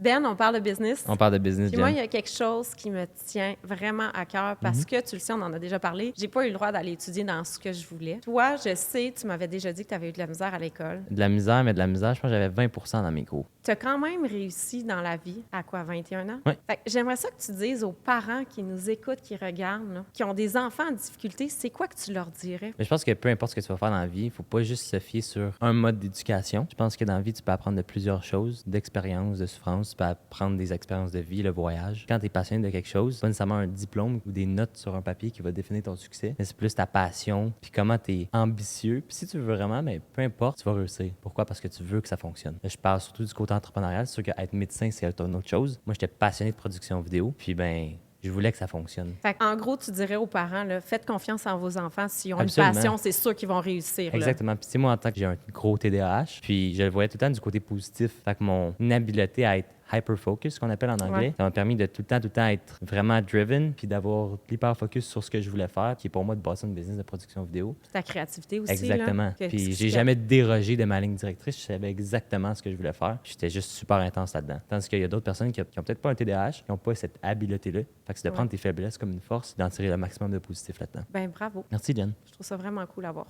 Ben, on parle de business. On parle de business, Puis moi, il Jen. y a quelque chose qui me tient vraiment à cœur parce que, tu le sais, on en a déjà parlé, j'ai pas eu le droit d'aller étudier dans ce que je voulais. Toi, je sais, tu m'avais déjà dit que tu avais eu de la misère à l'école. De la misère, mais de la misère, je pense que j'avais 20 dans mes cours. Tu as quand même réussi dans la vie, à quoi, 21 ans? Oui. Fait que j'aimerais ça que tu dises aux parents qui nous écoutent, qui regardent, là, qui ont des enfants en difficulté, c'est quoi que tu leur dirais? Mais je pense que peu importe ce que tu vas faire dans la vie, il faut pas juste se fier sur un mode d'éducation. Je pense que dans la vie, tu peux apprendre de plusieurs choses, d'expériences, de souffrances, tu peux apprendre des expériences de vie, le voyage. Quand tu es passionné de quelque chose, c'est pas nécessairement un diplôme ou des notes sur un papier qui va définir ton succès, mais c'est plus ta passion, puis comment tu es ambitieux. Puis si tu veux vraiment, mais peu importe, tu vas réussir. Pourquoi? Parce que tu veux que ça fonctionne. Là, je parle surtout du côté entrepreneurial. C'est sûr qu'être médecin, c'est une autre chose. Moi, j'étais passionné de production vidéo, puis ben, je voulais que ça fonctionne. Fait en gros, tu dirais aux parents, là, faites confiance en vos enfants. S'ils ont Absolument. une passion, c'est sûr qu'ils vont réussir. Là. Exactement. Puis, tu sais, moi, en tant que j'ai un gros TDAH, puis je le voyais tout le temps du côté positif. Fait que mon habileté à être hyper-focus, qu'on appelle en anglais, Ouais. ça m'a permis de tout le temps être vraiment driven, puis d'avoir l'hyper-focus sur ce que je voulais faire, qui est pour moi de bâtir une business de production vidéo. Puis ta créativité aussi. Exactement. Là, Puis j'ai jamais dérogé de ma ligne directrice. Je savais exactement ce que je voulais faire. J'étais juste super intense là-dedans. Tandis qu'il y a d'autres personnes qui ont peut-être pas un TDAH, qui n'ont pas cette habileté-là. Fait que c'est de prendre tes faiblesses comme une force, d'en tirer le maximum de positif là-dedans. Ben bravo. Merci, Jen. Je trouve ça vraiment cool à voir.